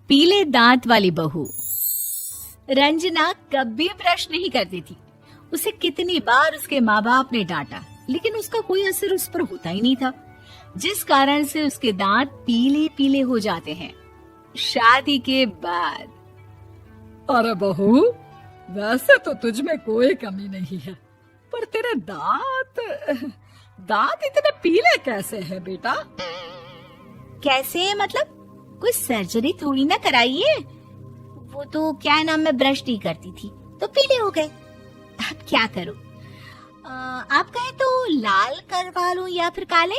पीले दांत वाली बहू। रंजना कभी ब्रश नहीं करती थी। उसे कितनी बार उसके माँ बाप ने डांटा, लेकिन उसका कोई असर उस पर होता ही नहीं था, जिस कारण से उसके दांत पीले पीले हो जाते हैं। शादी के बाद अरे बहू, वैसे तो तुझ में कोई कमी नहीं है, पर तेरे दांत इतने पीले कैसे हैं बेटा? कैसे मतलब? कोई सर्जरी थोड़ी ना कराइए। वो तो क्या नाम, मैं ब्रश नहीं करती थी तो पीले हो गए। अब क्या करूं? आप कहें तो लाल करवा लूं या फिर काले?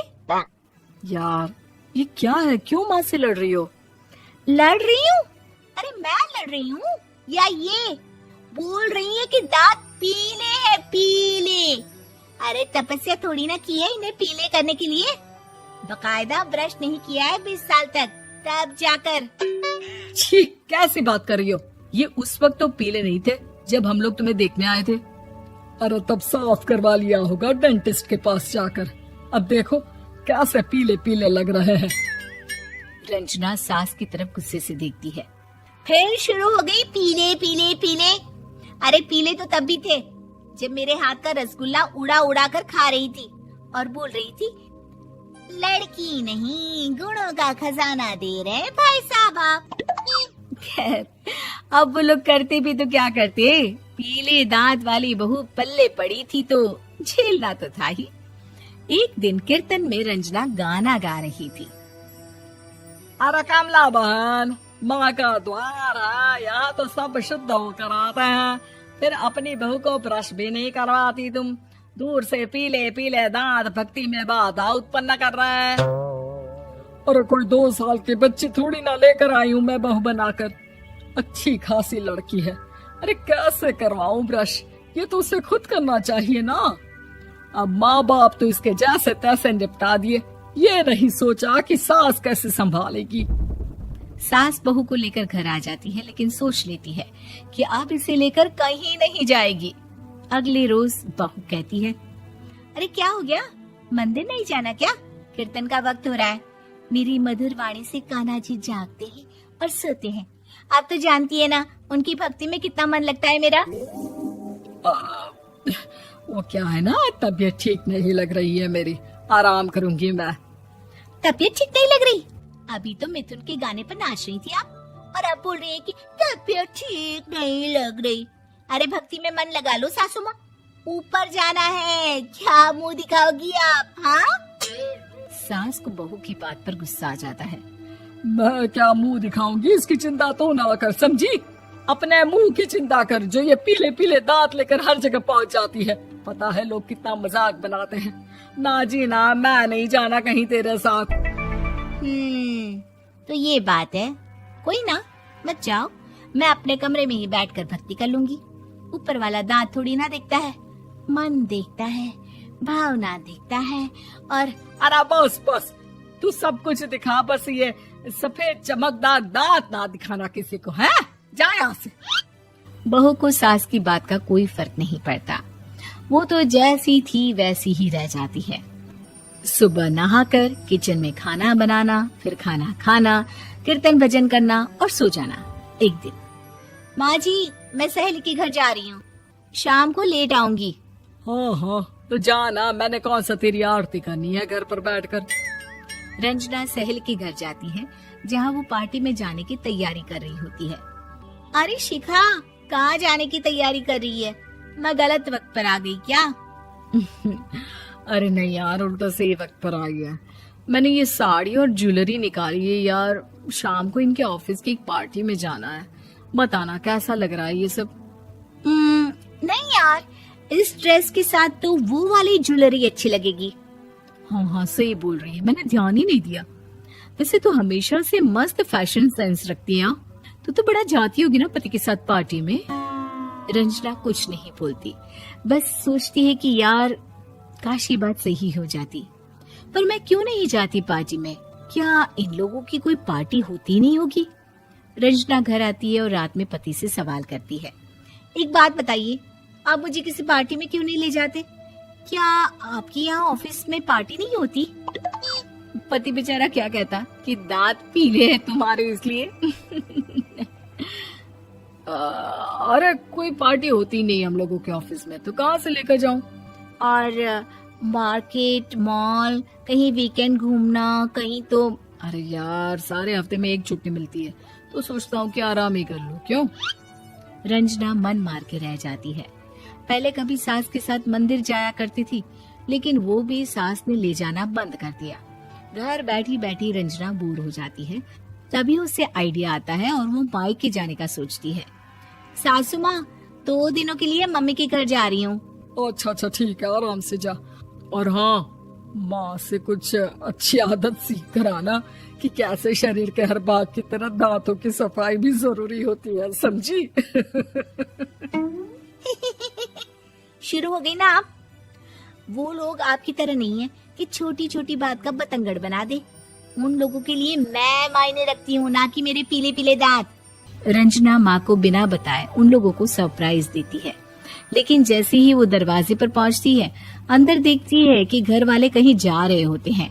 यार ये क्या है, क्यों माँ से लड़ रही हो? लड़ रही हूँ? अरे मैं लड़ रही हूँ या ये बोल रही है कि दांत पीले हैं, पीले। अरे तपस्या थोड़ी ना की है इन्हें पीले करने के लिए। बकायदा ब्रश नहीं किया है 20 साल तक, तब जाकर। छी, कैसी बात कर रही हो? ये उस वक्त तो पीले नहीं थे जब हम लोग तुम्हें देखने आए थे। अरे तब साफ करवा लिया होगा डेंटिस्ट के पास जाकर। अब देखो कैसे पीले पीले लग रहे हैं। रंजना सास की तरफ गुस्से से देखती है। फिर शुरू हो गई पीले पीले पीले। अरे पीले तो तब भी थे जब मेरे हाथ का रसगुल्ला उड़ा उड़ा कर खा रही थी और बोल रही थी, लड़की नहीं गुणों का खजाना दे रहे भाई साहब आप। खैर, अब वो लोग करते भी तो क्या करते, पीले दांत वाली बहू पल्ले पड़ी थी तो झेलना तो था ही। एक दिन कीर्तन में रंजना गाना गा रही थी। अरे कमला बहन, माँ का द्वार है, यहाँ तो सब शुद्ध होकर आते हैं, फिर अपनी बहू को ब्रश भी नहीं करवाती तुम। दूर से पीले पीले दांत भक्ति में बाधा उत्पन्न कर रहे हैं। अरे कोई 2 साल के बच्ची थोड़ी ना लेकर आई हूँ मैं बहू बनाकर। अच्छी खासी लड़की है, अरे कैसे करवाऊं ब्रश? ये तो उसे खुद करना चाहिए ना। अब माँ बाप तो इसके जैसे तैसे निपटा दिए, ये नहीं सोचा कि सास कैसे संभालेगी। सास बहू को लेकर घर आ जाती है, लेकिन सोच लेती है कि अब इसे लेकर कहीं नहीं जाएगी। अगले रोज बहू कहती है, अरे क्या हो गया, मंदिर नहीं जाना क्या? कीर्तन का वक्त हो रहा है। मेरी मधुर वाणी से कान्हा जी जागते हैं और सोते हैं। आप तो जानती है ना उनकी भक्ति में कितना मन लगता है मेरा। वो क्या है ना, तबीयत ठीक नहीं लग रही है मेरी, आराम करूंगी मैं। तबीयत ठीक नहीं लग रही? अभी तो मिथुन के गाने पर नाच रही थी आप, और अब बोल रही है कि तबीयत ठीक नहीं लग रही। अरे भक्ति में मन लगा लो सासू माँ, ऊपर जाना है, क्या मुंह दिखाओगी आप? हाँ? सास को बहू की बात पर गुस्सा आ जाता है। मैं क्या मुंह दिखाऊंगी, इसकी चिंता तो ना कर, समझी? अपने मुंह की चिंता कर, जो ये पीले पीले दांत लेकर हर जगह पहुंच जाती है। पता है लोग कितना मजाक बनाते हैं। ना जी ना, मैं नहीं जाना कहीं तेरे साथ। तो ये बात है, कोई ना, मत जाओ, मैं अपने कमरे में ही बैठकर भक्ति कर लूंगी। ऊपर वाला दांत थोड़ी ना देखता है, मन देखता है, भावना देखता है। और अरे बस बस, तू सब कुछ दिखा, बस ये सफेद चमकदार दांत ना दिखाना किसी को, है? जा यहाँ से। बहू को सास की बात का कोई फर्क नहीं पड़ता, वो तो जैसी थी वैसी ही रह जाती है। सुबह नहाकर किचन में खाना बनाना, फिर खाना खाना, कीर्तन भजन करना और सो जाना। एक दिन, माँ जी मैं सहेली के घर जा रही हूँ, शाम को लेट आऊंगी। हाँ हाँ तो जाना, मैंने कौन सा तेरी आरती करनी है घर पर बैठकर। रंजना सहेली के घर जाती है, जहाँ वो पार्टी में जाने की तैयारी कर रही होती है। अरे शिखा, कहाँ जाने की तैयारी कर रही है? मैं गलत वक्त पर आ गई क्या? अरे नहीं यार, उल्टा सही वक्त पर आ गया। मैंने ये साड़ी और ज्वेलरी निकाली है यार, शाम को इनके ऑफिस की एक पार्टी में जाना है। बताना कैसा लग रहा है ये सब? नहीं यार, इस ड्रेस के साथ तो वो वाली ज्वेलरी अच्छी लगेगी। हाँ हाँ सही बोल रही है, मैंने ध्यान ही नहीं दिया। वैसे तो हमेशा से मस्त फैशन सेंस रखती है। तो बड़ा जाती होगी ना पति के साथ पार्टी में। रंजना कुछ नहीं बोलती, बस सोचती है कि यार काश ये बात सही हो जाती, पर मैं क्यों नहीं जाती पार्टी में? क्या इन लोगों की कोई पार्टी होती नहीं होगी? रंजना घर आती है और रात में पति से सवाल करती है, एक बात बताइए, आप मुझे किसी पार्टी में क्यों नहीं ले जाते? क्या आपकी यहाँ ऑफिस में पार्टी नहीं होती? पति बेचारा क्या कहता कि दांत पीले हैं तुम्हारे इसलिए। अरे कोई पार्टी होती नहीं हम लोगों के ऑफिस में, तो कहाँ से लेकर जाऊं? और मार्केट, मॉल, कहीं वीकेंड घूमना, कहीं तो। अरे यार, सारे हफ्ते में एक छुट्टी मिलती है, तो सोचता हूँ कि आराम ही कर लूं। क्यों? रंजना मन मार के रह जाती है। पहले कभी सास के साथ मंदिर जाया करती थी, लेकिन वो भी सास ने ले जाना बंद कर दिया। घर बैठी बैठी रंजना बोर हो जाती है। तभी उसे आइडिया आता है और वो मायके जाने का सोचती है। सासू माँ, 2 दिनों के लिए मम्मी के घर जा रही हूँ। अच्छा अच्छा ठीक है, आराम से जा। और हाँ, माँ से कुछ अच्छी आदत सीख कर आना कि कैसे शरीर के हर भाग की तरह दांतों की सफाई भी जरूरी होती है, समझी? शुरू हो गई ना आप। वो लोग आपकी तरह नहीं है कि छोटी छोटी बात का बतंगड़ बना दे। उन लोगों के लिए मैं मायने रखती हूँ, ना कि मेरे पीले पीले दांत। रंजना माँ को बिना बताए उन लोगों को सरप्राइज देती है, लेकिन जैसे ही वो दरवाजे पर पहुंचती है, अंदर देखती है कि घर वाले कहीं जा रहे होते हैं।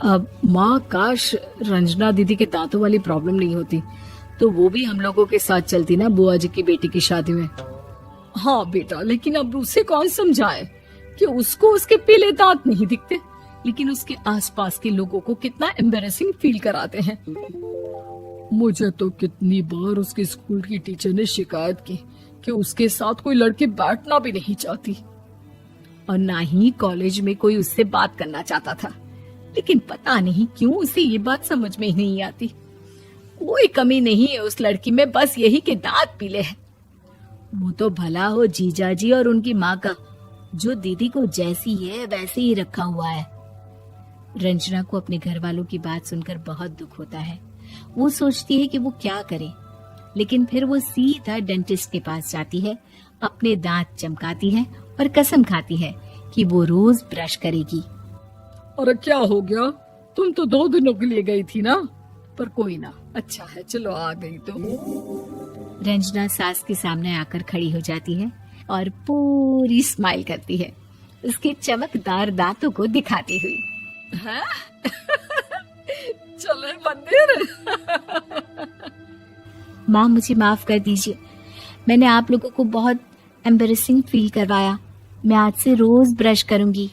अब माँ, काश रंजना दीदी के दांतों वाली प्रॉब्लम नहीं होती, तो वो भी हम लोगों के साथ चलती ना बुआ जी की बेटी की शादी में। हाँ बेटा, लेकिन अब उसे कौन समझाए कि उसको उसके पीले दांत नहीं दिखते, लेकिन उसके आसपास के लोगों को कितना एम्बैरेसिंग फील कराते हैं। मुझे तो कितनी बार उसके स्कूल की टीचर ने शिकायत की कि उसके साथ कोई लड़की बैठना भी नहीं चाहती, और ना ही कॉलेज में कोई उससे बात करना चाहता था। लेकिन पता नहीं क्यों उसे ये बात समझ में ही नहीं आती। कोई कमी नहीं है उस लड़की में, बस यही कि दांत पीले हैं। वो तो भला हो जीजा जी और उनकी माँ का, जो दीदी को जैसी है वैसे ही रखा हुआ है। रंजना को अपने घर वालों की बात सुनकर बहुत दुख होता है। वो सोचती है कि वो क्या करे, लेकिन फिर वो सीधा डेंटिस्ट के पास जाती है, अपने दांत चमकाती है और कसम खाती है कि वो रोज ब्रश करेगी। अरे क्या हो गया? तुम तो 2 दिनों के लिए गई थी ना, पर कोई ना, अच्छा है, चलो आ गई तो। रंजना सास के सामने आकर खड़ी हो जाती है और पूरी स्माइल करती है, उसके चमकदार दांतों को दिखाती हुई। हैं? चले मंदिर। माँ, मुझे माफ कर दीजिए, मैंने आप लोगों को बहुत एम्बैरेसिंग फील करवाया। मैं आज से रोज ब्रश करूंगी।